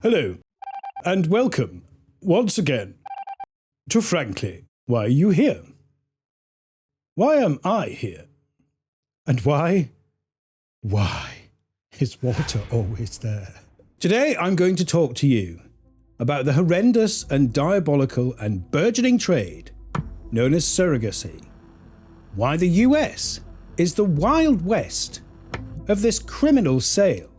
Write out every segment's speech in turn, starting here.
Hello, and welcome, once again, to Frankly, Why Are You Here? Why am I here? And why is Walter always there? Today I'm going to talk to you about the horrendous and diabolical and burgeoning trade known as surrogacy. Why the US is the Wild West of this criminal sale,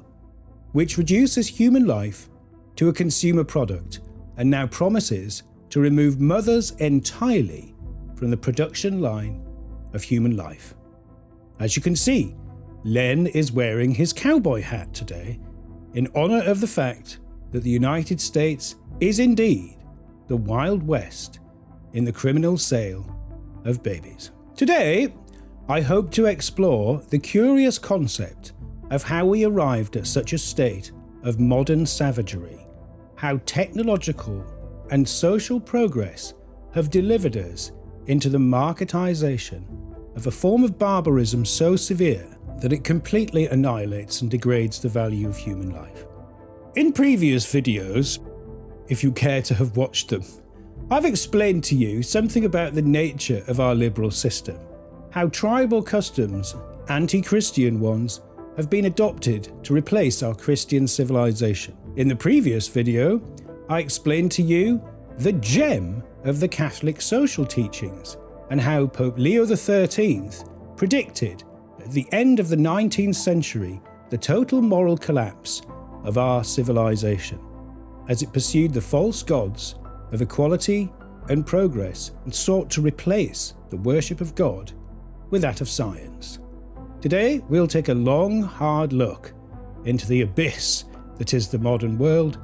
which reduces human life to a consumer product and now promises to remove mothers entirely from the production line of human life. As you can see, Len is wearing his cowboy hat today in honour of the fact that the United States is indeed the Wild West in the criminal sale of babies. Today, I hope to explore the curious concept of how we arrived at such a state of modern savagery, how technological and social progress have delivered us into the marketization of a form of barbarism so severe that it completely annihilates and degrades the value of human life. In previous videos, if you care to have watched them, I've explained to you something about the nature of our liberal system, how tribal customs, anti-Christian ones, have been adopted to replace our Christian civilization. In the previous video, I explained to you the gem of the Catholic social teachings and how Pope Leo XIII predicted at the end of the 19th century the total moral collapse of our civilization as it pursued the false gods of equality and progress and sought to replace the worship of God with that of science. Today, we'll take a long, hard look into the abyss that is the modern world,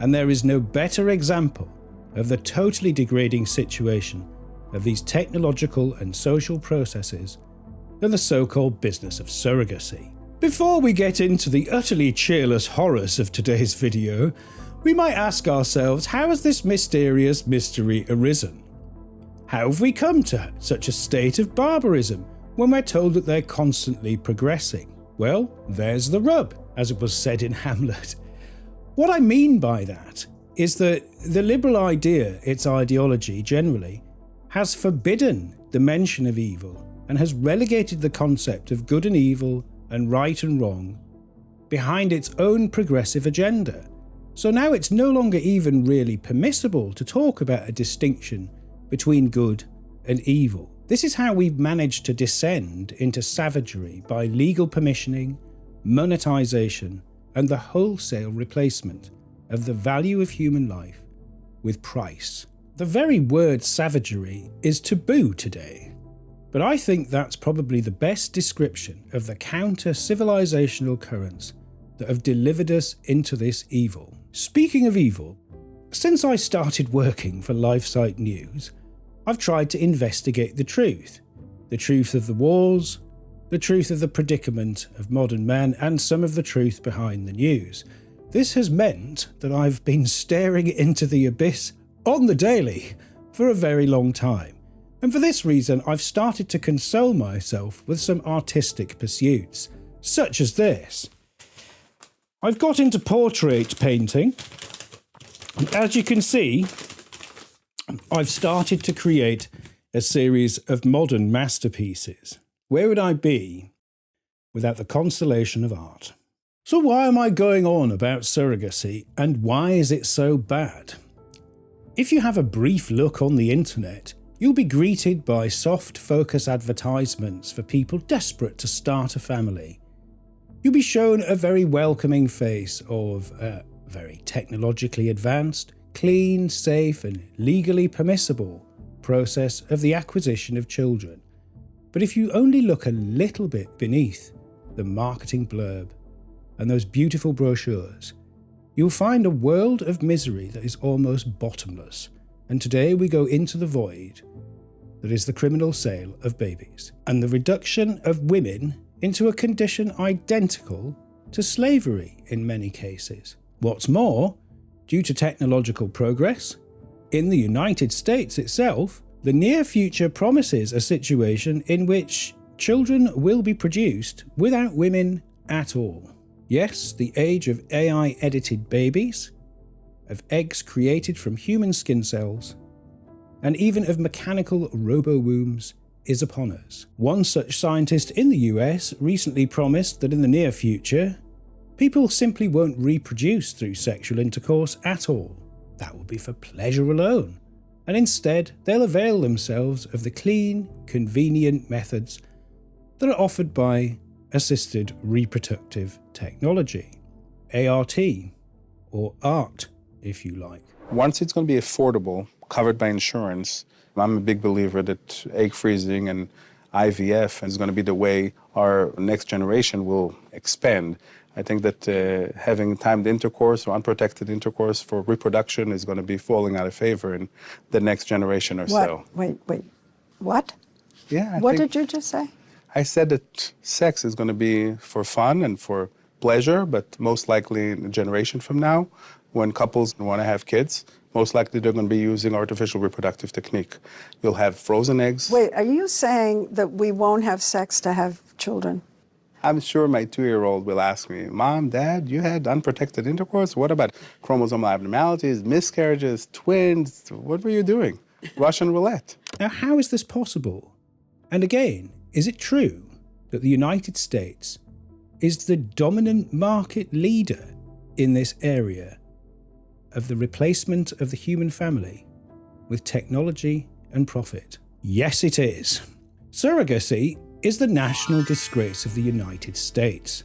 and there is no better example of the totally degrading situation of these technological and social processes than the so-called business of surrogacy. Before we get into the utterly cheerless horrors of today's video, we might ask ourselves, how has this mysterious mystery arisen? How have we come to such a state of barbarism when we're told that they're constantly progressing? Well, there's the rub, as it was said in Hamlet. What I mean by that is that the liberal idea, its ideology generally, has forbidden the mention of evil and has relegated the concept of good and evil and right and wrong behind its own progressive agenda. So now it's no longer even really permissible to talk about a distinction between good and evil. This is how we've managed to descend into savagery by legal permissioning, monetization, and the wholesale replacement of the value of human life with price. The very word savagery is taboo today, but I think that's probably the best description of the counter-civilizational currents that have delivered us into this evil. Speaking of evil, since I started working for LifeSite News, I've tried to investigate the truth of the wars, the truth of the predicament of modern man, and some of the truth behind the news. This has meant that I've been staring into the abyss on the daily for a very long time. And for this reason, I've started to console myself with some artistic pursuits, such as this. I've got into portrait painting, and as you can see, I've started to create a series of modern masterpieces. Where would I be without the consolation of art? So why am I going on about surrogacy, and why is it so bad? If you have a brief look on the internet, you'll be greeted by soft focus advertisements for people desperate to start a family. You'll be shown a very welcoming face of a very technologically advanced, clean, safe and legally permissible process of the acquisition of children. But if you only look a little bit beneath the marketing blurb and those beautiful brochures, you'll find a world of misery that is almost bottomless. And today we go into the void that is the criminal sale of babies and the reduction of women into a condition identical to slavery in many cases. What's more, due to technological progress, in the United States itself, the near future promises a situation in which children will be produced without women at all. Yes, the age of AI-edited babies of eggs created from human skin cells, and even of mechanical robo-wombs is upon us. One such scientist in the US recently promised that in the near future, people simply won't reproduce through sexual intercourse at all. That will be for pleasure alone, and instead they'll avail themselves of the clean, convenient methods that are offered by assisted reproductive technology, ART, or ART if you like. Once it's going to be affordable, covered by insurance, I'm a big believer that egg freezing and IVF is going to be the way our next generation will expand. I think that having timed intercourse or unprotected intercourse for reproduction is going to be falling out of favor in the next generation or so. Wait. What? Yeah. What did you just say? I said that sex is going to be for fun and for pleasure, but most likely in a generation from now, when couples want to have kids, most likely they're going to be using artificial reproductive technique. You'll have frozen eggs. Wait, are you saying that we won't have sex to have children? I'm sure my 2-year-old will ask me, Mom, Dad, you had unprotected intercourse? What about chromosomal abnormalities, miscarriages, twins? What were you doing? Russian roulette. Now, how is this possible? And again, is it true that the United States is the dominant market leader in this area of the replacement of the human family with technology and profit? Yes, it is. Surrogacy is the national disgrace of the United States.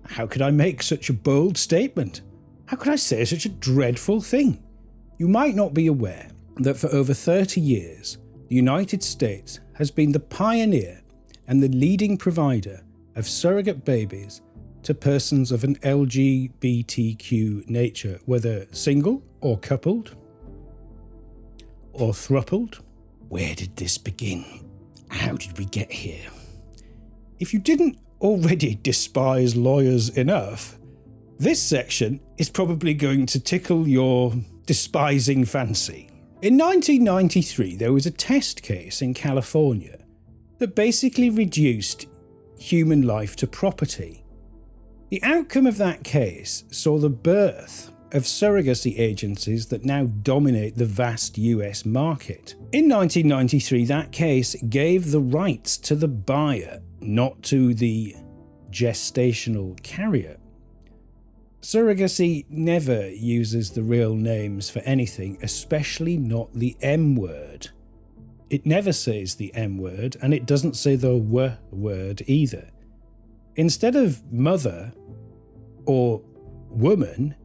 How could I make such a bold statement? How could I say such a dreadful thing? You might not be aware that for over 30 years, the United States has been the pioneer and the leading provider of surrogate babies to persons of an LGBTQ nature, whether single or coupled or thrupled. Where did this begin? How did we get here? If you didn't already despise lawyers enough, this section is probably going to tickle your despising fancy. In 1993, there was a test case in California that basically reduced human life to property. The outcome of that case saw the birth of surrogacy agencies that now dominate the vast US market. In 1993, that case gave the rights to the buyer, not to the gestational carrier. Surrogacy never uses the real names for anything, especially not the M word. It never says the M word, and it doesn't say the W word either. Instead of mother or woman,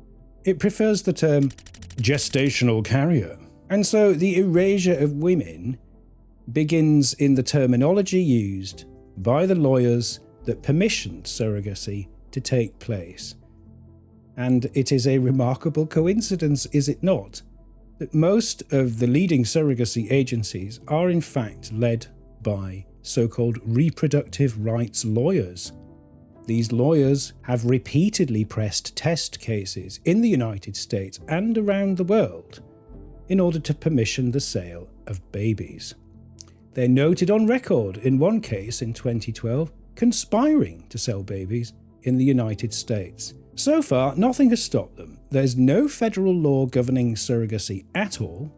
it prefers the term gestational carrier. And so the erasure of women begins in the terminology used by the lawyers that permissioned surrogacy to take place. And it is a remarkable coincidence, is it not, that most of the leading surrogacy agencies are in fact led by so-called reproductive rights lawyers. These lawyers have repeatedly pressed test cases in the United States and around the world in order to permission the sale of babies. They're noted on record in one case in 2012 conspiring to sell babies in the United States. So far, nothing has stopped them. There's no federal law governing surrogacy at all,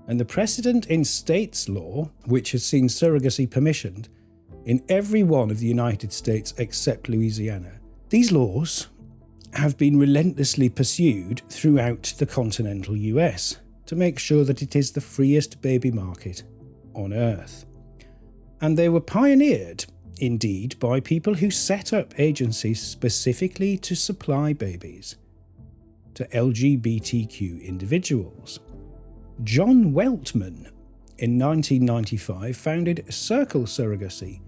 and the precedent in states' law, which has seen surrogacy permissioned in every one of the United States except Louisiana. These laws have been relentlessly pursued throughout the continental US to make sure that it is the freest baby market on earth. And they were pioneered, indeed, by people who set up agencies specifically to supply babies to LGBTQ individuals. John Weltman, in 1995, founded Circle Surrogacy,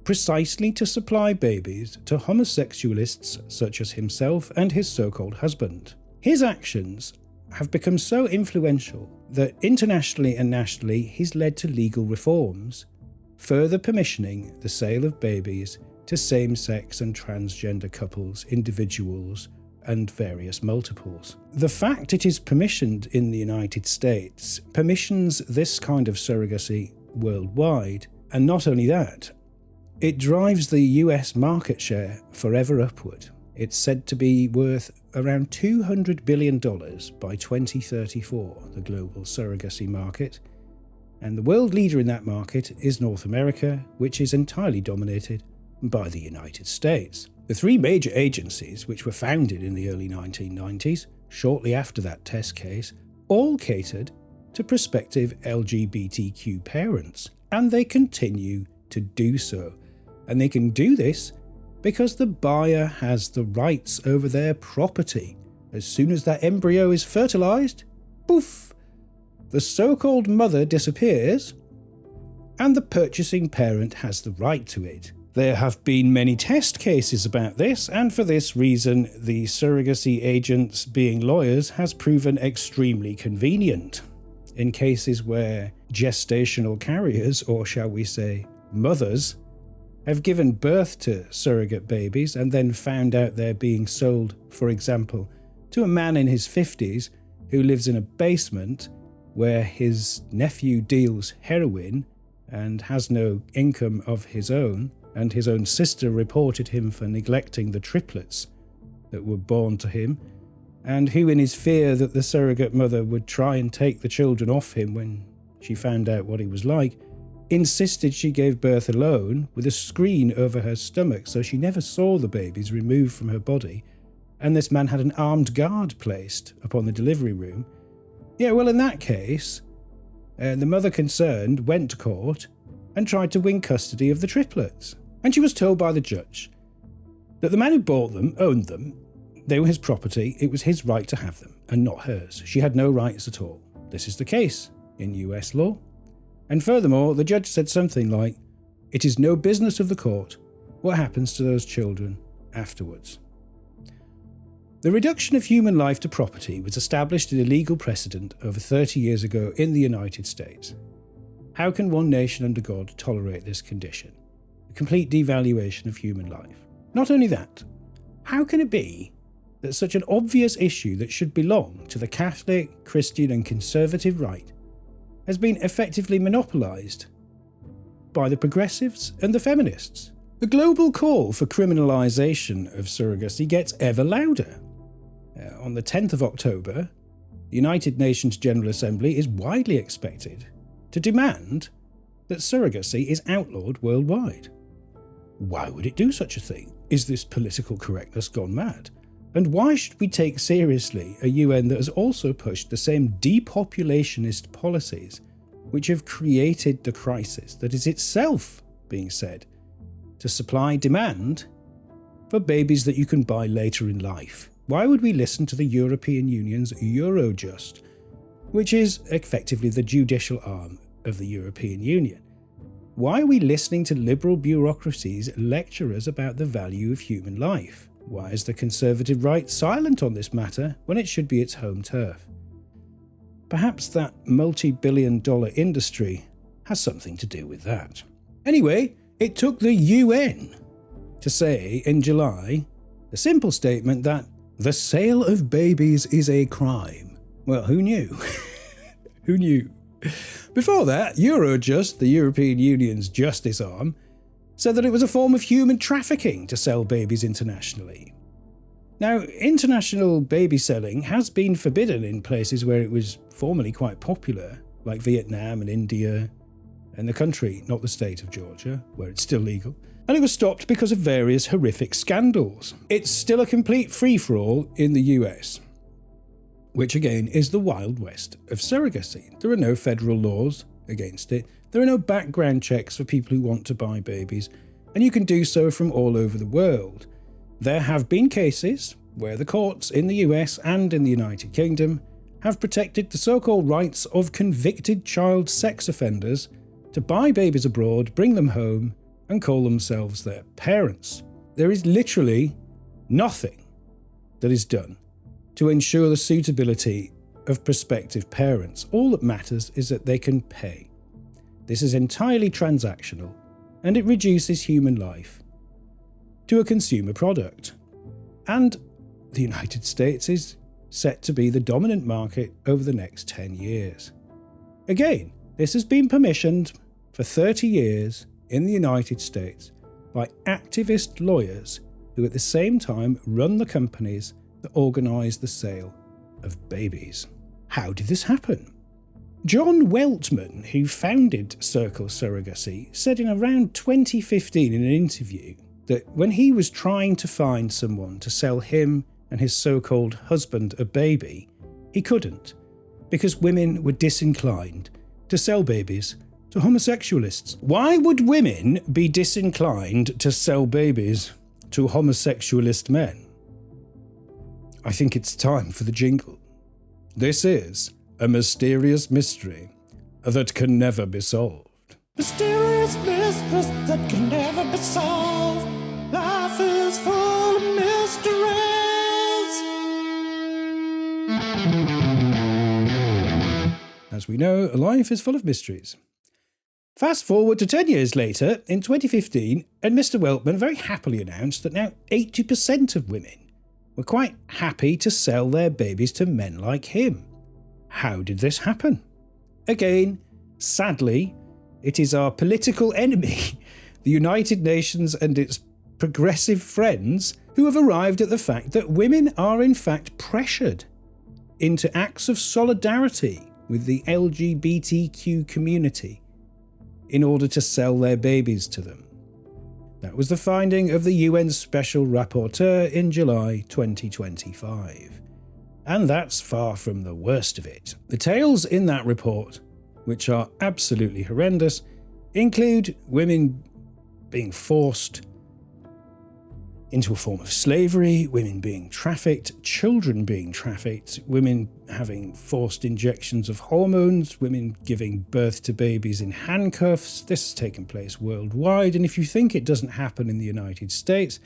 precisely to supply babies to homosexualists such as himself and his so-called husband. His actions have become so influential that internationally and nationally he's led to legal reforms, further permissioning the sale of babies to same-sex and transgender couples, individuals, and various multiples. The fact it is permissioned in the United States permissions this kind of surrogacy worldwide, and not only that, it drives the US market share forever upward. It's said to be worth around $200 billion by 2034, the global surrogacy market. And the world leader in that market is North America, which is entirely dominated by the United States. The three major agencies, which were founded in the early 1990s, shortly after that test case, all catered to prospective LGBTQ parents, and they continue to do so. And they can do this because the buyer has the rights over their property. As soon as that embryo is fertilized, poof, the so-called mother disappears, and the purchasing parent has the right to it. There have been many test cases about this, and for this reason, the surrogacy agents, being lawyers, has proven extremely convenient. In cases where gestational carriers, or shall we say, mothers, have given birth to surrogate babies and then found out they're being sold, for example, to a man in his 50s who lives in a basement where his nephew deals heroin and has no income of his own, and his own sister reported him for neglecting the triplets that were born to him, and who, in his fear that the surrogate mother would try and take the children off him when she found out what he was like, insisted she gave birth alone with a screen over her stomach so she never saw the babies removed from her body, and this man had an armed guard placed upon the delivery room. Yeah, well, in that case, the mother concerned went to court and tried to win custody of the triplets. And she was told by the judge that the man who bought them owned them. They were his property. It was his right to have them and not hers. She had no rights at all. This is the case in US law. And furthermore, the judge said something like, "It is no business of the court what happens to those children afterwards." The reduction of human life to property was established in a legal precedent over 30 years ago in the United States. How can one nation under God tolerate this condition? A complete devaluation of human life. Not only that, how can it be that such an obvious issue that should belong to the Catholic, Christian and conservative right has been effectively monopolised by the progressives and the feminists? The global call for criminalisation of surrogacy gets ever louder. On the 10th of October, the United Nations General Assembly is widely expected to demand that surrogacy is outlawed worldwide. Why would it do such a thing? Is this political correctness gone mad? And why should we take seriously a UN that has also pushed the same depopulationist policies which have created the crisis that is itself being said to supply demand for babies that you can buy later in life? Why would we listen to the European Union's Eurojust, which is effectively the judicial arm of the European Union? Why are we listening to liberal bureaucracies lecture us about the value of human life? Why is the conservative right silent on this matter when it should be its home turf? Perhaps that multi-billion-dollar industry has something to do with that. Anyway, it took the UN to say in July the simple statement that the sale of babies is a crime. Well, who knew? Who knew? Before that, Eurojust, the European Union's justice arm, said that it was a form of human trafficking to sell babies internationally. Now, international baby selling has been forbidden in places where it was formerly quite popular, like Vietnam and India, and the country, not the state of Georgia, where it's still legal. And it was stopped because of various horrific scandals. It's still a complete free-for-all in the US, which again is the Wild West of surrogacy. There are no federal laws against it. There are no background checks for people who want to buy babies, and you can do so from all over the world. There have been cases where the courts in the US and in the United Kingdom have protected the so-called rights of convicted child sex offenders to buy babies abroad, bring them home, and call themselves their parents. There is literally nothing that is done to ensure the suitability of prospective parents. All that matters is that they can pay. This is entirely transactional, and it reduces human life to a consumer product. And the United States is set to be the dominant market over the next 10 years. Again, this has been permissioned for 30 years in the United States by activist lawyers who at the same time run the companies that organise the sale of babies. How did this happen? John Weltman, who founded Circle Surrogacy, said in around 2015 in an interview that when he was trying to find someone to sell him and his so-called husband a baby, he couldn't, because women were disinclined to sell babies to homosexualists. Why would women be disinclined to sell babies to homosexualist men? I think it's time for the jingle. This is a mysterious mystery that can never be solved. Mysterious mysteries that can never be solved. Life is full of mysteries. As we know, life is full of mysteries. Fast forward to 10 years later, in 2015, and Mr. Weltman very happily announced that now 80% of women were quite happy to sell their babies to men like him. How did this happen? Again, sadly, it is our political enemy, the United Nations and its progressive friends, who have arrived at the fact that women are in fact pressured into acts of solidarity with the LGBTQ community in order to sell their babies to them. That was the finding of the UN Special Rapporteur in July 2025. And that's far from the worst of it. The tales in that report, which are absolutely horrendous, include women being forced into a form of slavery, women being trafficked, children being trafficked, women having forced injections of hormones, women giving birth to babies in handcuffs. This has taken place worldwide, and if you think it doesn't happen in the United States,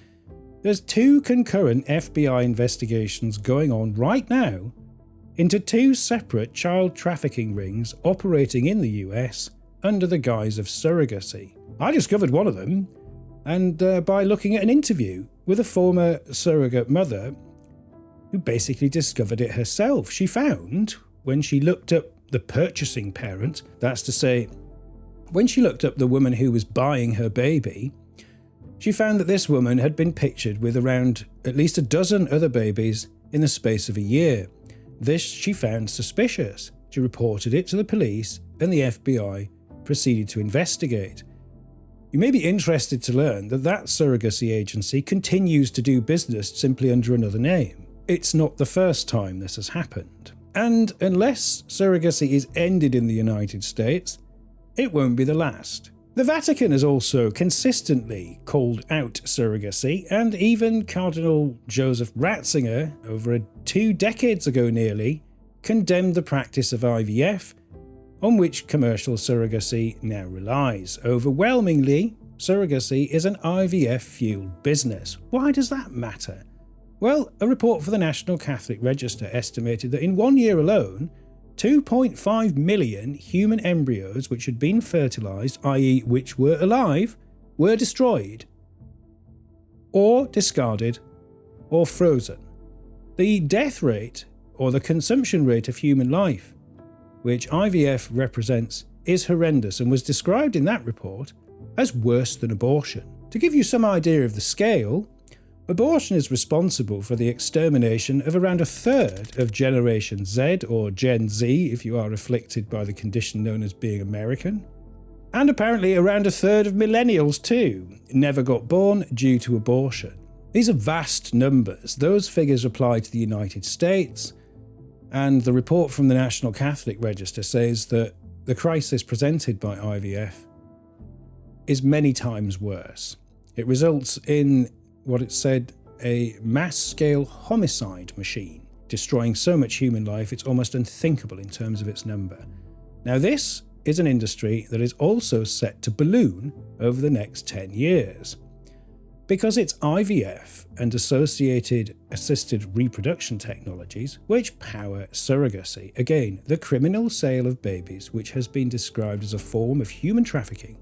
there's 2 concurrent FBI investigations going on right now into 2 separate child trafficking rings operating in the US under the guise of surrogacy. I discovered one of them, and by looking at an interview with a former surrogate mother who basically discovered it herself. She found, when she looked up the purchasing parent, that's to say, when she looked up the woman who was buying her baby, she found that this woman had been pictured with around at least a dozen other babies in the space of a year. This she found suspicious. She reported it to the police, and the FBI proceeded to investigate. You may be interested to learn that that surrogacy agency continues to do business simply under another name. It's not the first time this has happened. And unless surrogacy is ended in the United States, it won't be the last. The Vatican has also consistently called out surrogacy, and even Cardinal Joseph Ratzinger, over 2 decades ago nearly, condemned the practice of IVF, on which commercial surrogacy now relies. Overwhelmingly, surrogacy is an IVF-fueled business. Why does that matter? Well, a report for the National Catholic Register estimated that in 1 year alone, 2.5 million human embryos which had been fertilised, i.e. which were alive, were destroyed, or discarded, or frozen. The death rate, or the consumption rate of human life, which IVF represents, is horrendous and was described in that report as worse than abortion. To give you some idea of the scale, abortion is responsible for the extermination of around 1/3 of Generation Z, or Gen Z if you are afflicted by the condition known as being American. And apparently around 1/3 of millennials too never got born due to abortion. These are vast numbers. Those figures apply to the United States, and the report from the National Catholic Register says that the crisis presented by IVF is many times worse. It results in what it said, a mass-scale homicide machine, destroying so much human life it's almost unthinkable in terms of its number. Now this is an industry that is also set to balloon over the next 10 years. Because it's IVF and associated assisted reproduction technologies which power surrogacy, again, the criminal sale of babies which has been described as a form of human trafficking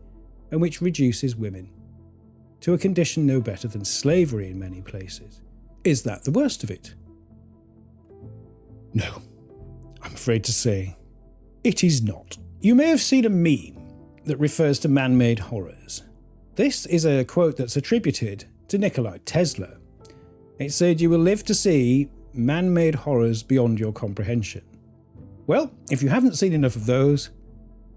and which reduces women to a condition no better than slavery in many places. Is that the worst of it? No, I'm afraid to say it is not. You may have seen a meme that refers to man-made horrors. This is a quote that's attributed to to Nikola Tesla. It said you will live to see man-made horrors beyond your comprehension. Well, if you haven't seen enough of those,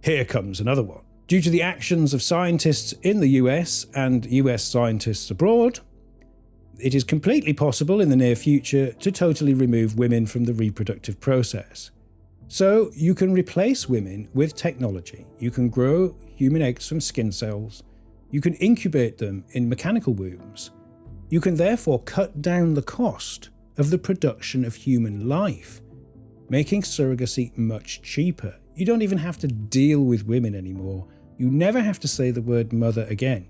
here comes another one. Due to the actions of scientists in the US and US scientists abroad, it is completely possible in the near future to totally remove women from the reproductive process. So you can replace women with technology. You can grow human eggs from skin cells. You can incubate them in mechanical wombs. You can therefore cut down the cost of the production of human life, making surrogacy much cheaper. You don't even have to deal with women anymore. You never have to say the word mother again.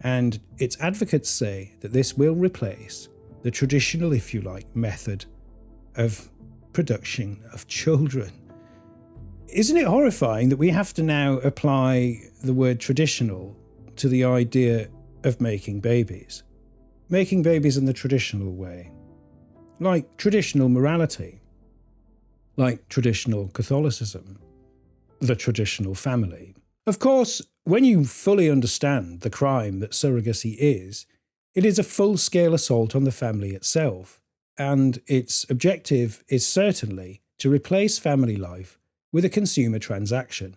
And its advocates say that this will replace the traditional, if you like, method of production of children. Isn't it horrifying that we have to now apply the word traditional to the idea of making babies? Making babies in the traditional way. Like traditional morality. Like traditional Catholicism. The traditional family. Of course, when you fully understand the crime that surrogacy is, it is a full-scale assault on the family itself, and its objective is certainly to replace family life with a consumer transaction,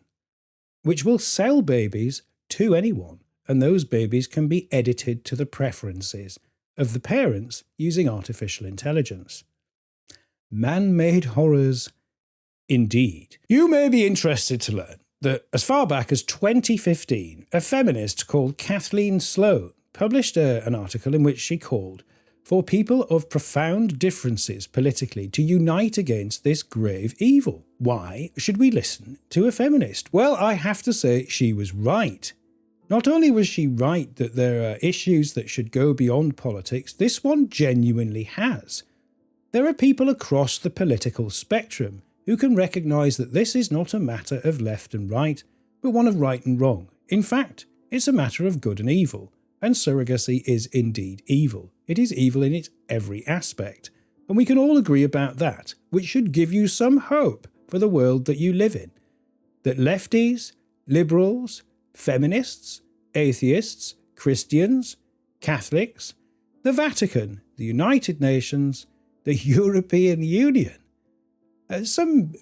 which will sell babies to anyone, and those babies can be edited to the preferences of the parents using artificial intelligence. Man-made horrors, indeed. You may be interested to learn that as far back as 2015, a feminist called Kathleen Sloan published an article in which she called for people of profound differences politically to unite against this grave evil. Why should we listen to a feminist? Well, I have to say she was right. Not only was she right that there are issues that should go beyond politics, this one genuinely has. There are people across the political spectrum who can recognise that this is not a matter of left and right, but one of right and wrong. In fact, it's a matter of good and evil, and surrogacy is indeed evil. It is evil in its every aspect, and we can all agree about that, which should give you some hope for the world that you live in. That lefties, liberals, feminists, atheists, Christians, Catholics, the Vatican, the United Nations, the European Union, some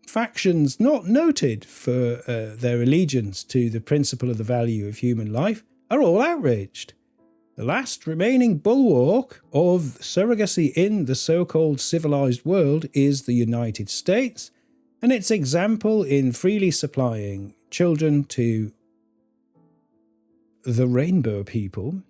factions not noted for their allegiance to the principle of the value of human life are all outraged. The last remaining bulwark of surrogacy in the so-called civilized world is the United States, and its example in freely supplying children to the rainbow people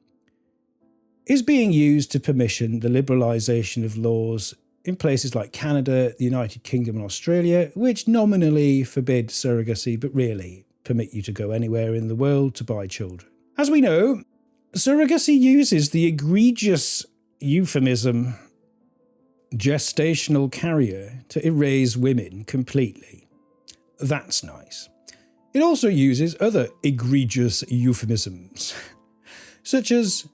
is being used to permission the liberalisation of laws in places like Canada, the United Kingdom and Australia, which nominally forbid surrogacy but really permit you to go anywhere in the world to buy children. As we know, surrogacy uses the egregious euphemism gestational carrier to erase women completely. That's nice. It also uses other egregious euphemisms, such as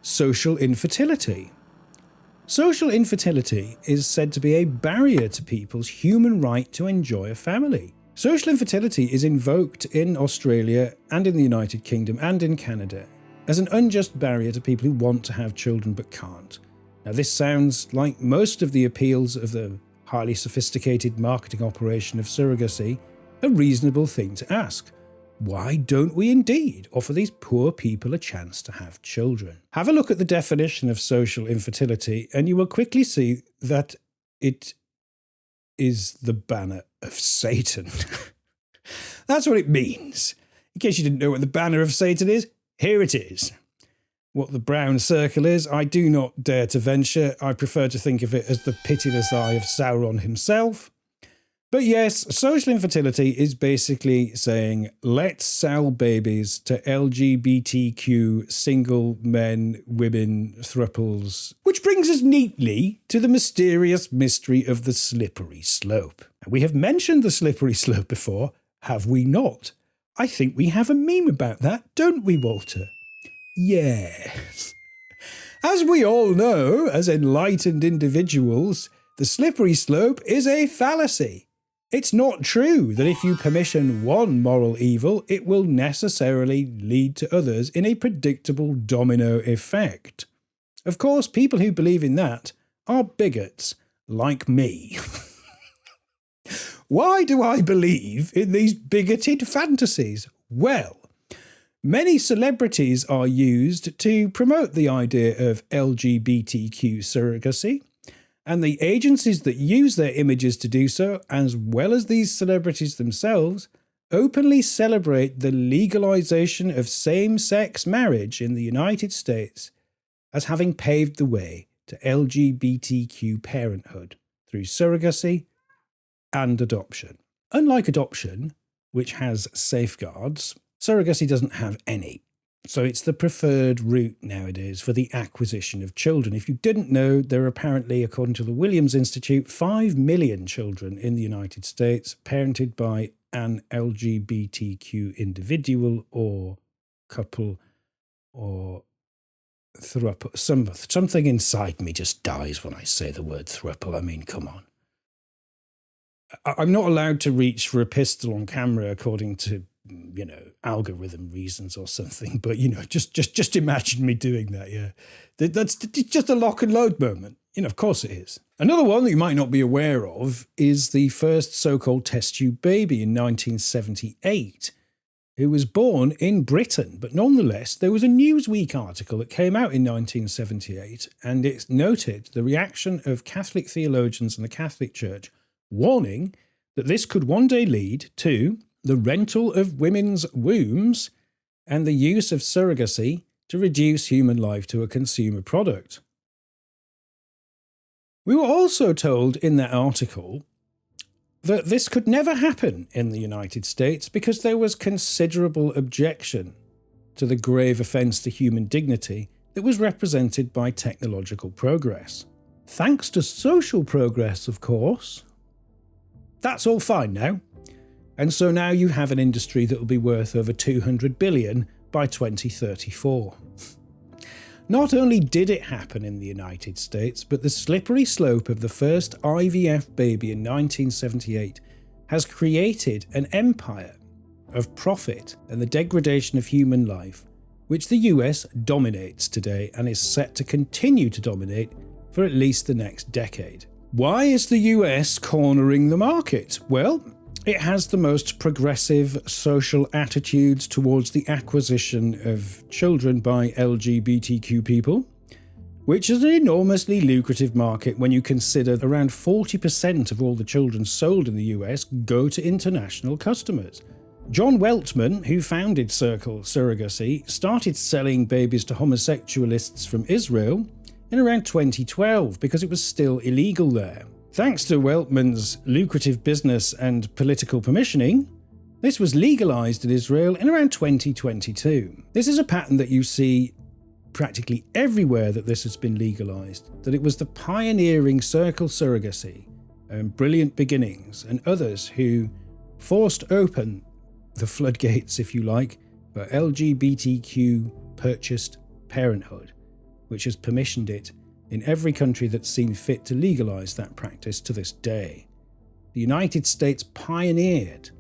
social infertility. Social infertility is said to be a barrier to people's human right to enjoy a family. Social infertility is invoked in Australia and in the United Kingdom and in Canada as an unjust barrier to people who want to have children but can't. Now, this sounds like most of the appeals of the highly sophisticated marketing operation of surrogacy, a reasonable thing to ask. Why don't we indeed offer these poor people a chance to have children? Have a look at the definition of social infertility and you will quickly see that it is the banner of Satan. That's what it means. In case you didn't know what the banner of Satan is, here it is. What the brown circle is, I do not dare to venture. I prefer to think of it as the pitiless eye of Sauron himself. But yes, social infertility is basically saying, let's sell babies to LGBTQ single men, women, thruples. Which brings us neatly to the mysterious mystery of the slippery slope. We have mentioned the slippery slope before, have we not? I think we have a meme about that, don't we, Walter? Yes. As we all know, as enlightened individuals, the slippery slope is a fallacy. It's not true that if you permission one moral evil, it will necessarily lead to others in a predictable domino effect. Of course, people who believe in that are bigots like me. Why do I believe in these bigoted fantasies? Well, many celebrities are used to promote the idea of LGBTQ surrogacy, and the agencies that use their images to do so, as well as these celebrities themselves, openly celebrate the legalization of same-sex marriage in the United States as having paved the way to LGBTQ parenthood through surrogacy and adoption. Unlike adoption, which has safeguards, surrogacy doesn't have any. So it's the preferred route nowadays for the acquisition of children. If you didn't know, there are apparently, according to the Williams Institute, 5 million children in the United States parented by an LGBTQ individual or couple or throuple. Something inside me just dies when I say the word throuple. I mean, come on. I'm not allowed to reach for a pistol on camera according to, algorithm reasons or something. But, just imagine me doing that, yeah. That's just a lock and load moment. Of course it is. Another one that you might not be aware of is the first so-called test tube baby in 1978, who was born in Britain. But nonetheless, there was a Newsweek article that came out in 1978, and it noted the reaction of Catholic theologians and the Catholic Church, warning that this could one day lead to the rental of women's wombs and the use of surrogacy to reduce human life to a consumer product. We were also told in that article that this could never happen in the United States because there was considerable objection to the grave offence to human dignity that was represented by technological progress. Thanks to social progress, of course. That's all fine now. And so now you have an industry that will be worth over $200 billion by 2034. Not only did it happen in the United States, but the slippery slope of the first IVF baby in 1978 has created an empire of profit and the degradation of human life, which the US dominates today and is set to continue to dominate for at least the next decade. Why is the US cornering the market? Well, it has the most progressive social attitudes towards the acquisition of children by LGBTQ people, which is an enormously lucrative market when you consider around 40% of all the children sold in the US go to international customers. John Weltman, who founded Circle Surrogacy, started selling babies to homosexualists from Israel in around 2012 because it was still illegal there. Thanks to Weltman's lucrative business and political permissioning, this was legalized in Israel in around 2022. This is a pattern that you see practically everywhere that this has been legalized, that it was the pioneering Circle Surrogacy and Brilliant Beginnings and others who forced open the floodgates, if you like, for LGBTQ purchased parenthood, which has permissioned it in every country that's seen fit to legalize that practice to this day. The United States pioneered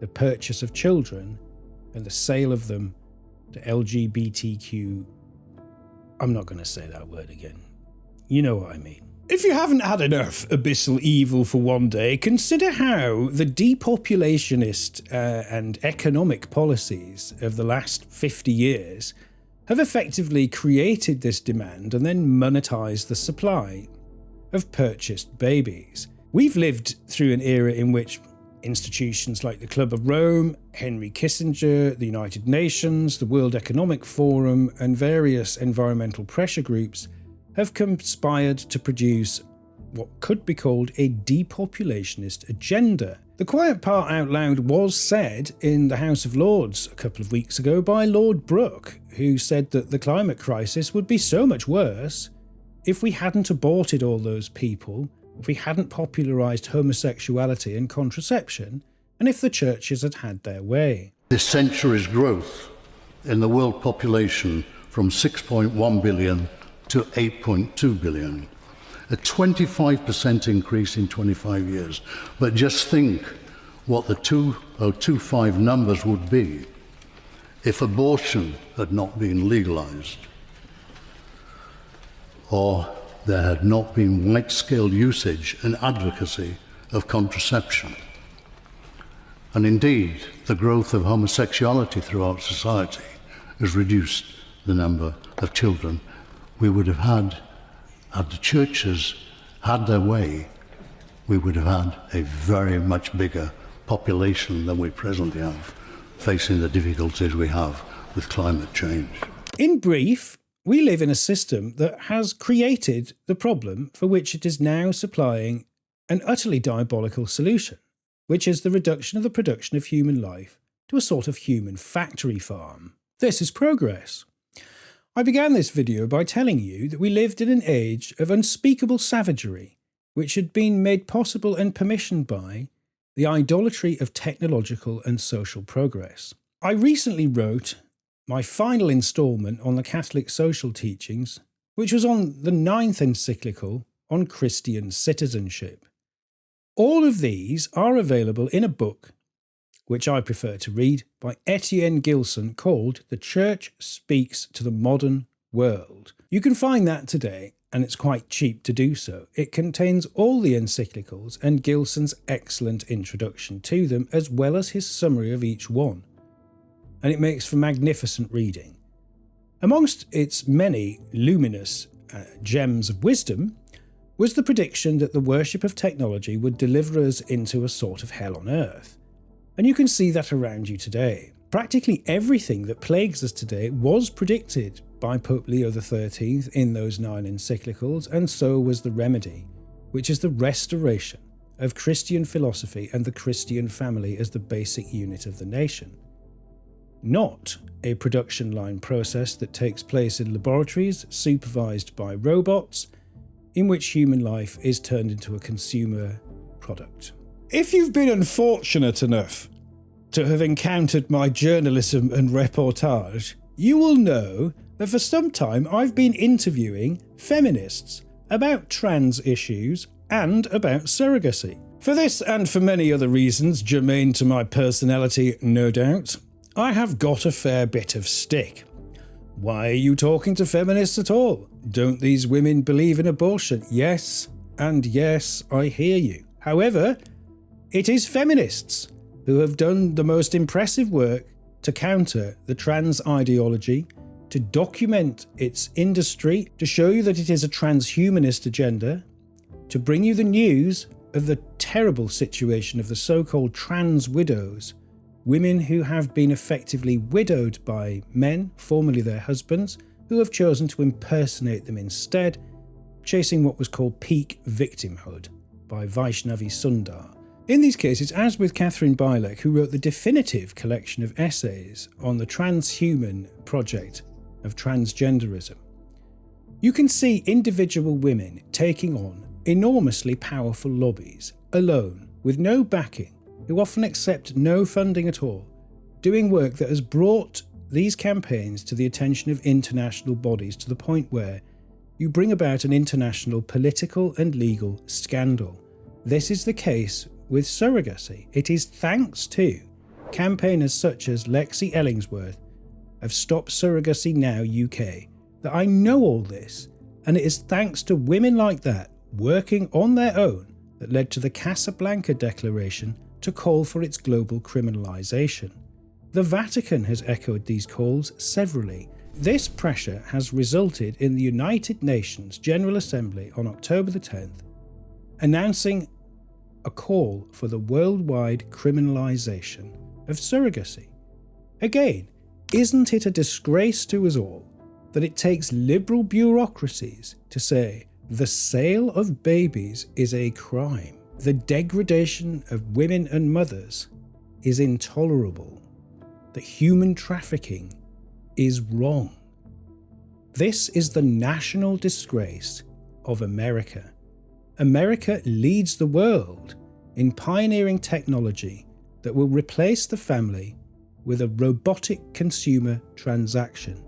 the purchase of children and the sale of them to LGBTQ. I'm not going to say that word again. You know what I mean. If you haven't had enough abyssal evil for one day, consider how the depopulationist and economic policies of the last 50 years have effectively created this demand and then monetized the supply of purchased babies. We've lived through an era in which institutions like the Club of Rome, Henry Kissinger, the United Nations, the World Economic Forum, and various environmental pressure groups have conspired to produce what could be called a depopulationist agenda. The quiet part out loud was said in the House of Lords a couple of weeks ago by Lord Brooke, who said that the climate crisis would be so much worse if we hadn't aborted all those people, if we hadn't popularised homosexuality and contraception, and if the churches had had their way. This century's growth in the world population from 6.1 billion to 8.2 billion A 25% increase in 25 years. But just think what the 2025 numbers would be if abortion had not been legalized, or there had not been wide-scale usage and advocacy of contraception. And indeed, the growth of homosexuality throughout society has reduced the number of children we would have had the churches had their way. We would have had a very much bigger population than we presently have, facing the difficulties we have with climate change. In brief, we live in a system that has created the problem for which it is now supplying an utterly diabolical solution, which is the reduction of the production of human life to a sort of human factory farm. This is progress. I began this video by telling you that we lived in an age of unspeakable savagery, which had been made possible and permissioned by the idolatry of technological and social progress. I recently wrote my final instalment on the Catholic social teachings, which was on the 9th encyclical on Christian citizenship. All of these are available in a book, which I prefer to read, by Etienne Gilson, called The Church Speaks to the Modern World. You can find that today, and it's quite cheap to do so. It contains all the encyclicals and Gilson's excellent introduction to them, as well as his summary of each one. And it makes for magnificent reading. Amongst its many luminous gems of wisdom was the prediction that the worship of technology would deliver us into a sort of hell on earth. And you can see that around you today. Practically everything that plagues us today was predicted by Pope Leo XIII in those 9 encyclicals, and so was the remedy, which is the restoration of Christian philosophy and the Christian family as the basic unit of the nation. Not a production line process that takes place in laboratories supervised by robots, in which human life is turned into a consumer product. If you've been unfortunate enough to have encountered my journalism and reportage, you will know that for some time I've been interviewing feminists about trans issues and about surrogacy. For this and for many other reasons germane to my personality, no doubt, I have got a fair bit of stick. Why are you talking to feminists at all? Don't these women believe in abortion? Yes, and yes, I hear you. However, it is feminists who have done the most impressive work to counter the trans ideology, to document its industry, to show you that it is a transhumanist agenda, to bring you the news of the terrible situation of the so-called trans widows, women who have been effectively widowed by men, formerly their husbands, who have chosen to impersonate them instead, chasing what was called peak victimhood by Vaishnavi Sundar. In these cases, as with Catherine Bielek, who wrote the definitive collection of essays on the transhuman project of transgenderism, you can see individual women taking on enormously powerful lobbies, alone, with no backing, who often accept no funding at all, doing work that has brought these campaigns to the attention of international bodies to the point where you bring about an international political and legal scandal. This is the case with surrogacy. It is thanks to campaigners such as Lexi Ellingsworth of Stop Surrogacy Now UK that I know all this, and it is thanks to women like that working on their own that led to the Casablanca Declaration to call for its global criminalisation. The Vatican has echoed these calls severally. This pressure has resulted in the United Nations General Assembly on October the 10th announcing a call for the worldwide criminalisation of surrogacy. Again, isn't it a disgrace to us all that it takes liberal bureaucracies to say the sale of babies is a crime? The degradation of women and mothers is intolerable. That human trafficking is wrong. This is the national disgrace of America. America leads the world in pioneering technology that will replace the family with a robotic consumer transaction.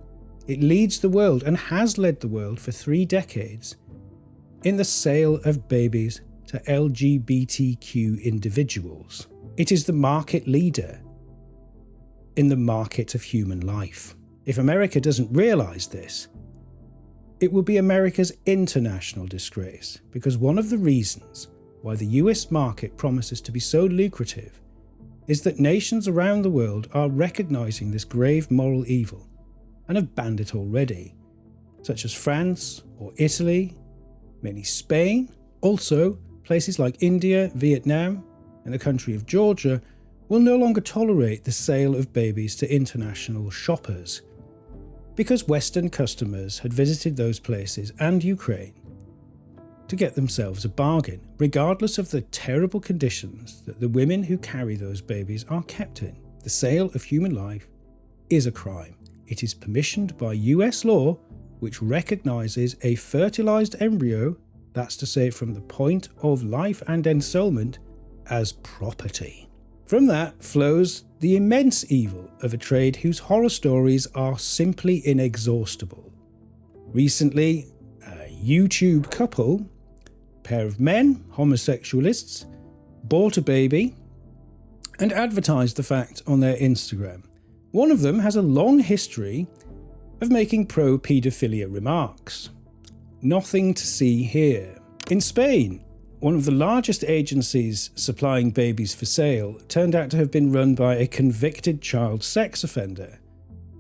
It leads the world and has led the world for 3 decades in the sale of babies to LGBTQ individuals. It is the market leader in the market of human life. If America doesn't realise this, it will be America's international disgrace, because one of the reasons why the US market promises to be so lucrative is that nations around the world are recognising this grave moral evil and have banned it already, such as France or Italy, mainly Spain. Also, places like India, Vietnam, and the country of Georgia will no longer tolerate the sale of babies to international shoppers, because Western customers had visited those places and Ukraine to get themselves a bargain, regardless of the terrible conditions that the women who carry those babies are kept in. The sale of human life is a crime. It is permissioned by US law, which recognises a fertilised embryo, that's to say from the point of life and ensoulment, as property. From that flows the immense evil of a trade whose horror stories are simply inexhaustible. Recently, a YouTube couple, pair of men, homosexualists, bought a baby and advertised the fact on their Instagram. One of them has a long history of making pro-paedophilia remarks. Nothing to see here. In Spain, one of the largest agencies supplying babies for sale turned out to have been run by a convicted child sex offender.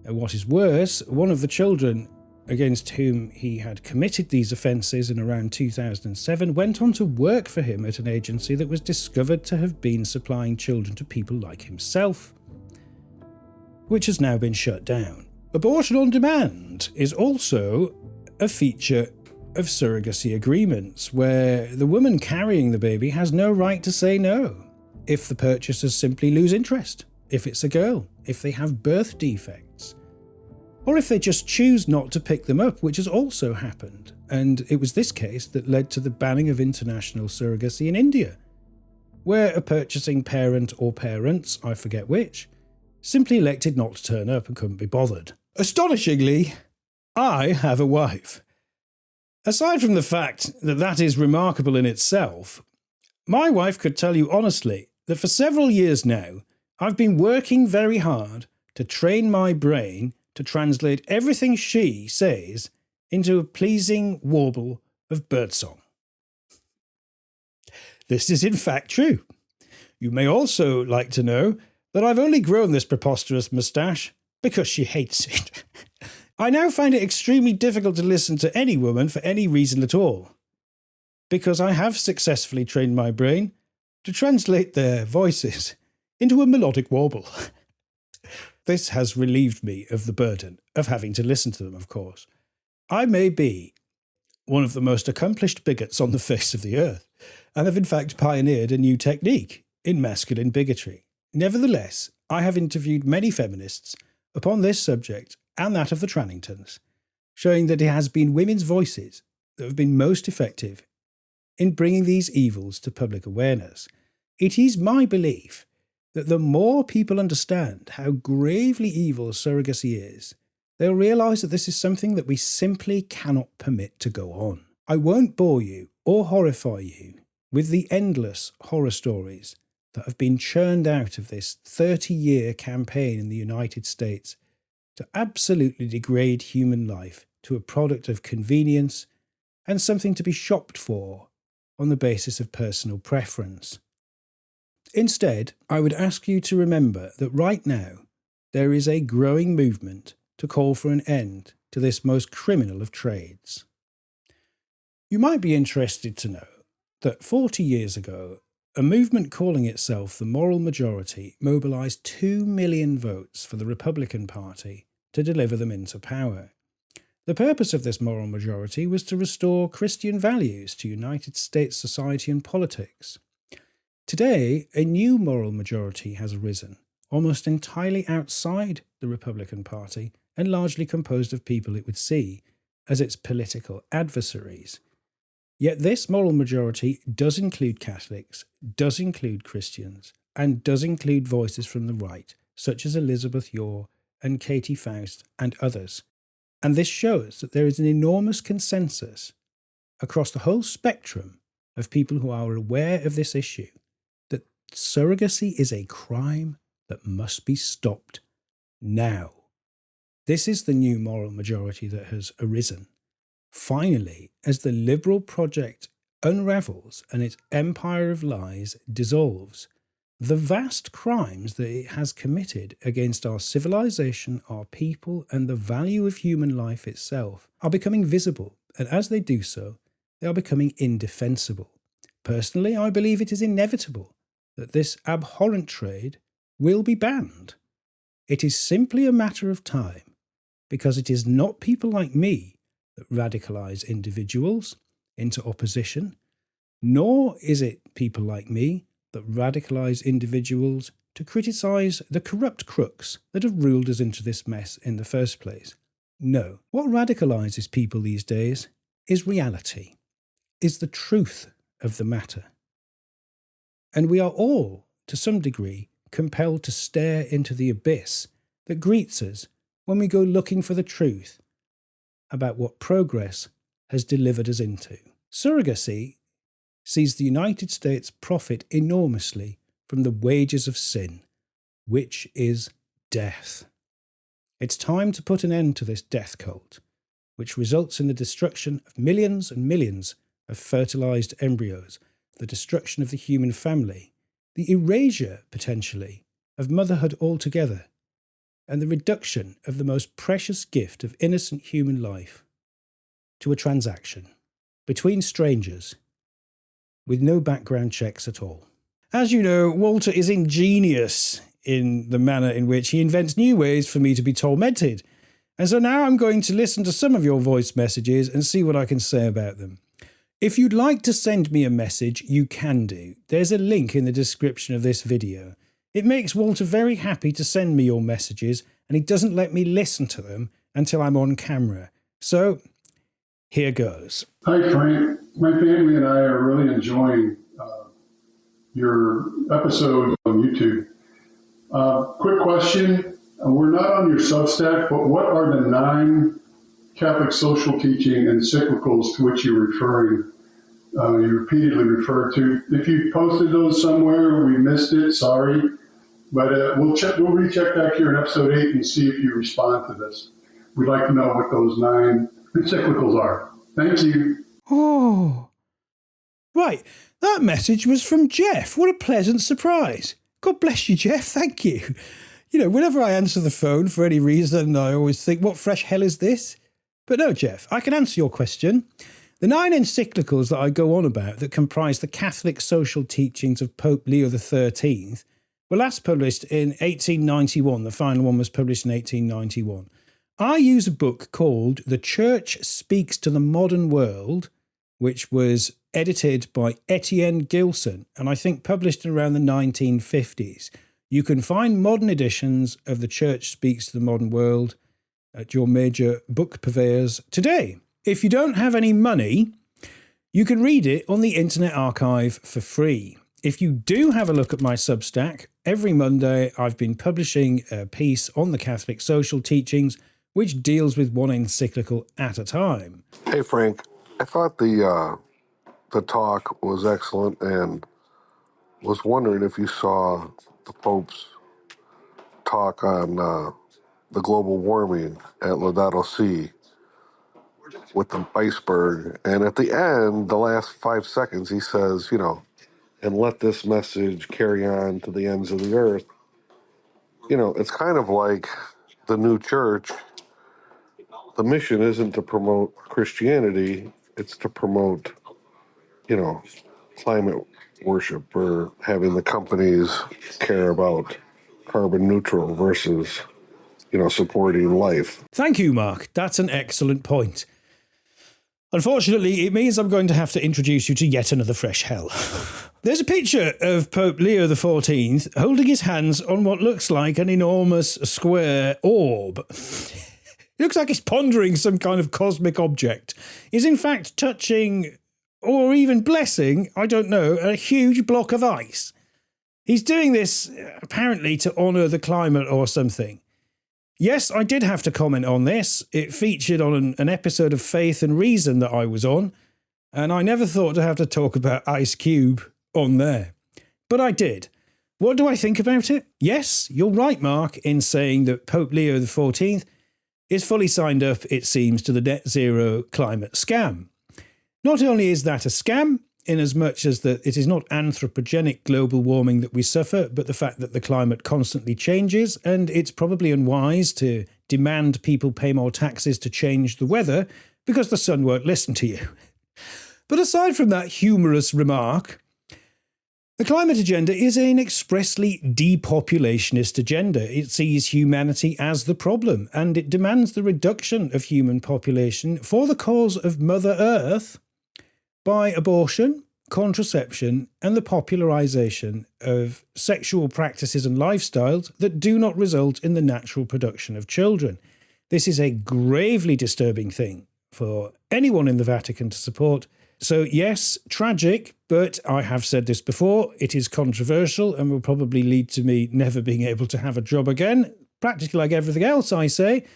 And what is worse, one of the children against whom he had committed these offences in around 2007 went on to work for him at an agency that was discovered to have been supplying children to people like himself, which has now been shut down. Abortion on demand is also a feature of surrogacy agreements, where the woman carrying the baby has no right to say no if the purchasers simply lose interest, if it's a girl, if they have birth defects, or if they just choose not to pick them up, which has also happened. And it was this case that led to the banning of international surrogacy in India, where a purchasing parent or parents, I forget which, simply elected not to turn up and couldn't be bothered. Astonishingly, I have a wife. Aside from the fact that that is remarkable in itself, my wife could tell you honestly that for several years now, I've been working very hard to train my brain to translate everything she says into a pleasing warble of birdsong. This is in fact true. You may also like to know that I've only grown this preposterous moustache because she hates it. I now find it extremely difficult to listen to any woman for any reason at all, because I have successfully trained my brain to translate their voices into a melodic warble. This has relieved me of the burden of having to listen to them, of course. I may be one of the most accomplished bigots on the face of the earth, and have in fact pioneered a new technique in masculine bigotry. Nevertheless, I have interviewed many feminists upon this subject and that of the Tranningtons, showing that it has been women's voices that have been most effective in bringing these evils to public awareness. It is my belief that the more people understand how gravely evil surrogacy is, they'll realise that this is something that we simply cannot permit to go on. I won't bore you or horrify you with the endless horror stories that have been churned out of this 30-year campaign in the United States to absolutely degrade human life to a product of convenience and something to be shopped for on the basis of personal preference. Instead, I would ask you to remember that right now there is a growing movement to call for an end to this most criminal of trades. You might be interested to know that 40 years ago, a movement calling itself the Moral Majority mobilised 2 million votes for the Republican Party to deliver them into power. The purpose of this moral majority was to restore Christian values to United States society and politics. Today, a new moral majority has arisen, almost entirely outside the Republican Party and largely composed of people it would see as its political adversaries. Yet this moral majority does include Catholics, does include Christians, and does include voices from the right, such as Elizabeth Yore and Katie Faust and others. And this shows that there is an enormous consensus across the whole spectrum of people who are aware of this issue that surrogacy is a crime that must be stopped now. This is the new moral majority that has arisen. Finally, as the liberal project unravels and its empire of lies dissolves, the vast crimes that it has committed against our civilization, our people, and the value of human life itself are becoming visible, and as they do so, they are becoming indefensible. Personally, I believe it is inevitable that this abhorrent trade will be banned. It is simply a matter of time, because it is not people like me that radicalize individuals into opposition, nor is it people like me that radicalize individuals to criticize the corrupt crooks that have ruled us into this mess in the first place. No, what radicalizes people these days is reality, is the truth of the matter. And we are all, to some degree, compelled to stare into the abyss that greets us when we go looking for the truth about what progress has delivered us into. Surrogacy sees the United States profit enormously from the wages of sin, which is death. It's time to put an end to this death cult, which results in the destruction of millions and millions of fertilized embryos, the destruction of the human family, the erasure, potentially, of motherhood altogether, and the reduction of the most precious gift of innocent human life to a transaction between strangers with no background checks at all. As you know, Walter is ingenious in the manner in which he invents new ways for me to be tormented. And so now I'm going to listen to some of your voice messages and see what I can say about them. If you'd like to send me a message, you can do. There's a link in the description of this video. It makes Walter very happy to send me your messages, and he doesn't let me listen to them until I'm on camera. So, here goes. Hi, Frank. My family and I are really enjoying your episode on YouTube. Quick question. We're not on your Substack, but what are the 9 Catholic social teaching encyclicals to which you're referring? You repeatedly referred to. If you posted those somewhere, we missed it. Sorry. But we'll recheck back here in episode 8 and see if you respond to this. We'd like to know what those 9 encyclicals are. Thank you. Oh, right. That message was from Jeff. What a pleasant surprise. God bless you, Jeff. Thank you. You know, whenever I answer the phone for any reason, I always think, what fresh hell is this? But no, Jeff, I can answer your question. The 9 encyclicals that I go on about that comprise the Catholic social teachings of Pope Leo XIII were last published in 1891. The final one was published in 1891. I use a book called The Church Speaks to the Modern World, which was edited by Ep10 Gilson, and I think published around the 1950s. You can find modern editions of The Church Speaks to the Modern World at your major book purveyors today. If you don't have any money, you can read it on the Internet Archive for free. If you do have a look at my Substack, every Monday I've been publishing a piece on the Catholic social teachings, which deals with one encyclical at a time. Hey, Frank. I thought the talk was excellent and was wondering if you saw the Pope's talk on the global warming at Laudato Si with the iceberg. And at the end, the last 5 seconds, he says, you know, and let this message carry on to the ends of the earth. You know, it's kind of like the new church. The mission isn't to promote Christianity, it's to promote, you know, climate worship or having the companies care about carbon neutral versus, you know, supporting life. Thank you, Mark. That's an excellent point. Unfortunately, it means I'm going to have to introduce you to yet another fresh hell. There's a picture of Pope Leo XIV holding his hands on what looks like an enormous square orb. It looks like he's pondering some kind of cosmic object. He's in fact touching, or even blessing, I don't know, a huge block of ice. He's doing this apparently to honour the climate or something. Yes, I did have to comment on this. It featured on an episode of Faith and Reason that I was on. And I never thought to have to talk about Ice Cube on there. But I did. What do I think about it? Yes, you're right, Mark, in saying that Pope Leo XIV is fully signed up, it seems, to the net zero climate scam. Not only is that a scam, in as much as that it is not anthropogenic global warming that we suffer, but the fact that the climate constantly changes, and it's probably unwise to demand people pay more taxes to change the weather because the sun won't listen to you. But aside from that humorous remark, the climate agenda is an expressly depopulationist agenda. It sees humanity as the problem, and it demands the reduction of human population for the cause of Mother Earth by abortion, contraception, and the popularization of sexual practices and lifestyles that do not result in the natural production of children. This is a gravely disturbing thing for anyone in the Vatican to support. So yes, tragic, but I have said this before, it is controversial and will probably lead to me never being able to have a job again, practically like everything else I say.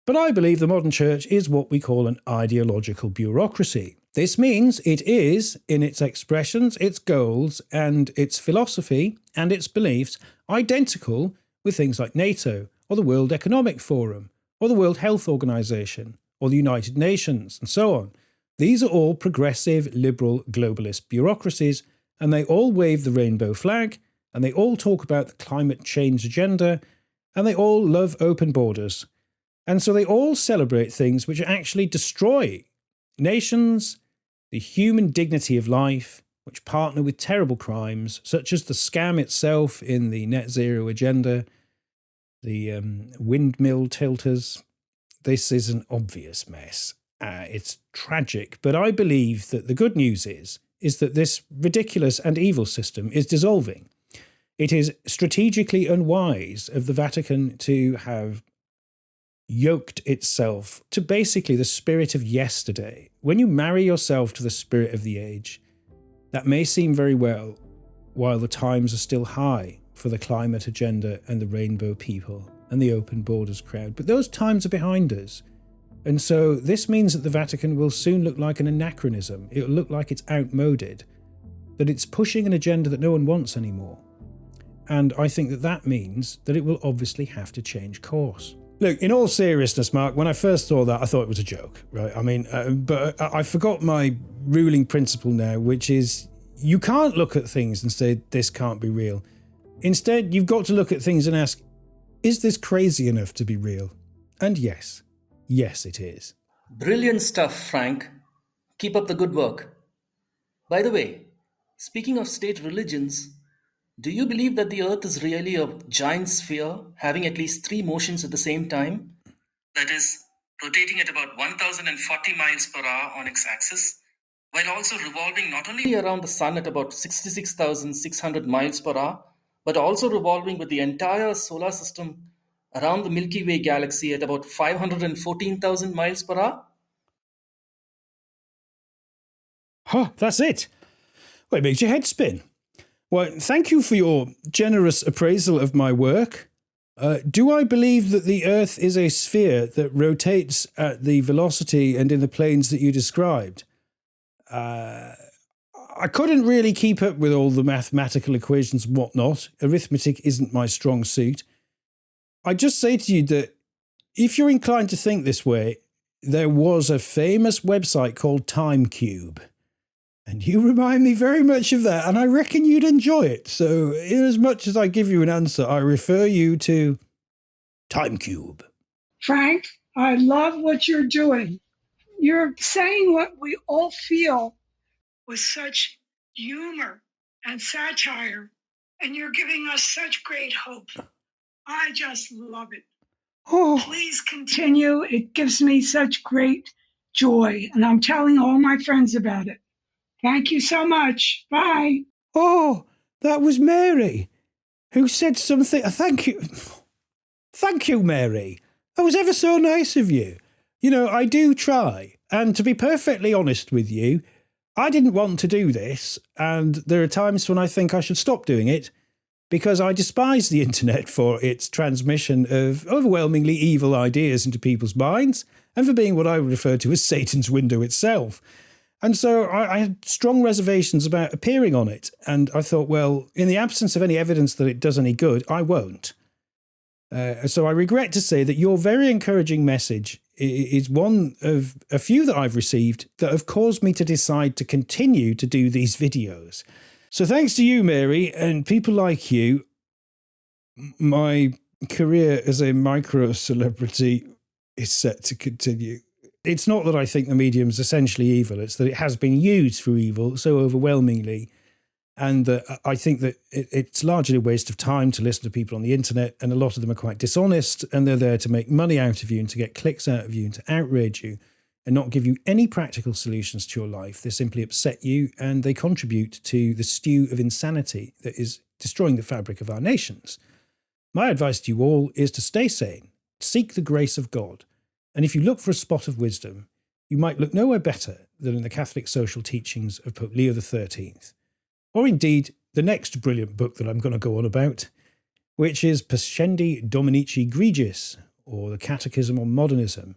But I believe the modern church is what we call an ideological bureaucracy. This means it is, in its expressions, its goals, and its philosophy and its beliefs, identical with things like NATO, or the World Economic Forum, or the World Health Organization, or the United Nations, and so on. These are all progressive, liberal, globalist bureaucracies, and they all wave the rainbow flag, and they all talk about the climate change agenda, and they all love open borders. And so they all celebrate things which actually destroy nations, the human dignity of life, which partner with terrible crimes, such as the scam itself in the net zero agenda, the windmill tilters. This is an obvious mess. It's tragic, but I believe that the good news is that this ridiculous and evil system is dissolving. It is strategically unwise of the Vatican to have yoked itself to basically the spirit of yesterday. When you marry yourself to the spirit of the age, that may seem very well while the times are still high for the climate agenda and the rainbow people and the open borders crowd, but those times are behind us. And so this means that the Vatican will soon look like an anachronism. It'll look like it's outmoded, that it's pushing an agenda that no one wants anymore. And I think that that means that it will obviously have to change course. Look, in all seriousness, Mark, when I first saw that, I thought it was a joke, right? I mean, but I forgot my ruling principle now, which is you can't look at things and say, this can't be real. Instead, you've got to look at things and ask, is this crazy enough to be real? And yes, it is. Brilliant stuff, Frank. Keep up the good work. By the way, speaking of state religions, do you believe that the Earth is really a giant sphere having at least 3 motions at the same time? That is, rotating at about 1040 miles per hour on its axis, while also revolving not only around the Sun at about 66,600 miles per hour, but also revolving with the entire solar system around the Milky Way galaxy at about 514,000 miles per hour? Huh, that's it. Well, it makes your head spin. Well, thank you for your generous appraisal of my work. Do I believe that the Earth is a sphere that rotates at the velocity and in the planes that you described? I couldn't really keep up with all the mathematical equations and whatnot. Arithmetic isn't my strong suit. I just say to you that if you're inclined to think this way, there was a famous website called TimeCube. And you remind me very much of that, and I reckon you'd enjoy it. So, in as much as I give you an answer, I refer you to TimeCube. Frank, I love what you're doing. You're saying what we all feel with such humor and satire, and you're giving us such great hope. I just love it. Oh. Please continue. It gives me such great joy, and I'm telling all my friends about it. Thank you so much. Bye. Oh, that was Mary, who said something. Thank you. Thank you, Mary. That was ever so nice of you. You know, I do try. And to be perfectly honest with you, I didn't want to do this. And there are times when I think I should stop doing it because I despise the internet for its transmission of overwhelmingly evil ideas into people's minds and for being what I would refer to as Satan's window itself. And so I had strong reservations about appearing on it. And I thought, well, in the absence of any evidence that it does any good, I won't. So I regret to say that your very encouraging message is one of a few that I've received that have caused me to decide to continue to do these videos. So thanks to you, Mary, and people like you, my career as a micro-celebrity is set to continue. It's not that I think the medium is essentially evil, it's that it has been used for evil so overwhelmingly. And I think that it's largely a waste of time to listen to people on the internet, and a lot of them are quite dishonest, and they're there to make money out of you and to get clicks out of you and to outrage you and not give you any practical solutions to your life. They simply upset you, and they contribute to the stew of insanity that is destroying the fabric of our nations. My advice to you all is to stay sane, seek the grace of God, and if you look for a spot of wisdom, you might look nowhere better than in the Catholic social teachings of Pope Leo XIII. Or indeed, the next brilliant book that I'm going to go on about, which is Pascendi Dominici Gregis, or the Catechism on Modernism,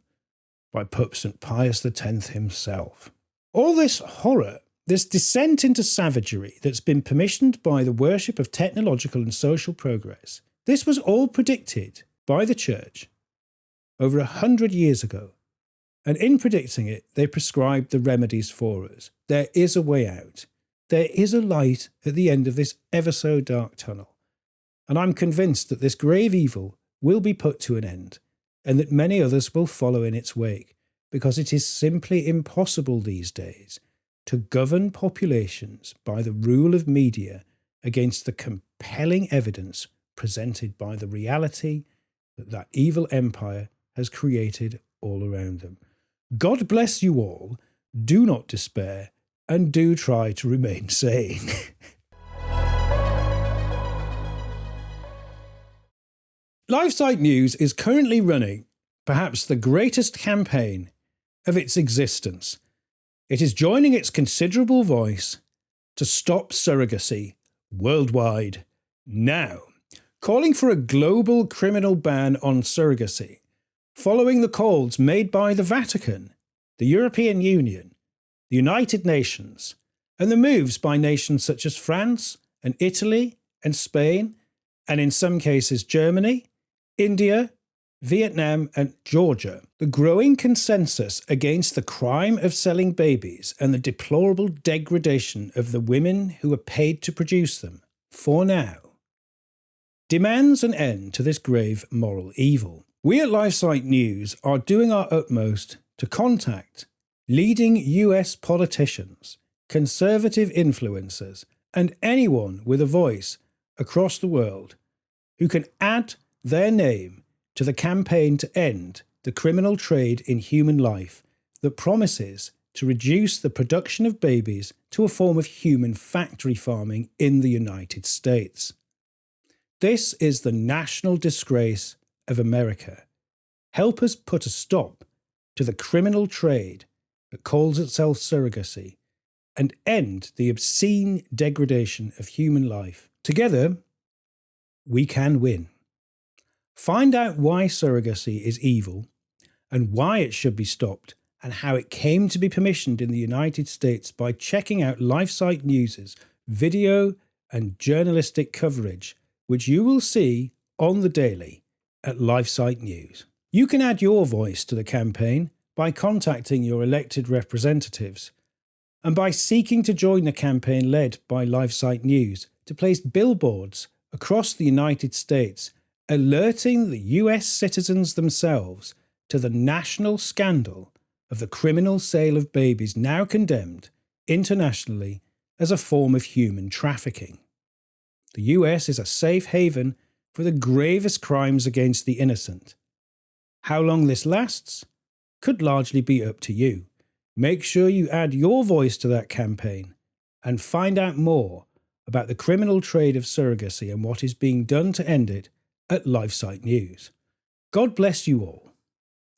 by Pope St. Pius X himself. All this horror, this descent into savagery that's been permissioned by the worship of technological and social progress, this was all predicted by the Church over 100 years ago. And in predicting it, they prescribed the remedies for us. There is a way out. There is a light at the end of this ever so dark tunnel, and I'm convinced that this grave evil will be put to an end, and that many others will follow in its wake, because it is simply impossible these days to govern populations by the rule of media against the compelling evidence presented by the reality that that evil empire has created all around them. God bless you all. Do not despair. And do try to remain sane. LifeSite News is currently running perhaps the greatest campaign of its existence. It is joining its considerable voice to stop surrogacy worldwide now, calling for a global criminal ban on surrogacy, following the calls made by the Vatican, the European Union, the United Nations, and the moves by nations such as France and Italy and Spain, and in some cases Germany, India, Vietnam and Georgia. The growing consensus against the crime of selling babies and the deplorable degradation of the women who are paid to produce them, for now, demands an end to this grave moral evil. We at LifeSite News are doing our utmost to contact leading US politicians, conservative influencers, and anyone with a voice across the world who can add their name to the campaign to end the criminal trade in human life that promises to reduce the production of babies to a form of human factory farming in the United States. This is the national disgrace of America. Help us put a stop to the criminal trade that calls itself surrogacy, and end the obscene degradation of human life. Together, we can win. Find out why surrogacy is evil, and why it should be stopped, and how it came to be permissioned in the United States by checking out LifeSite News' video and journalistic coverage, which you will see on the daily at LifeSite News. You can add your voice to the campaign by contacting your elected representatives, and by seeking to join the campaign led by LifeSite News to place billboards across the United States alerting the US citizens themselves to the national scandal of the criminal sale of babies now condemned internationally as a form of human trafficking. The US is a safe haven for the gravest crimes against the innocent. How long this lasts could largely be up to you. Make sure you add your voice to that campaign and find out more about the criminal trade of surrogacy and what is being done to end it at LifeSite News. God bless you all.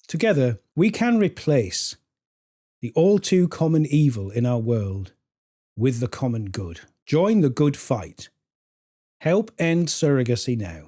Together, we can replace the all too common evil in our world with the common good. Join the good fight. Help end surrogacy now.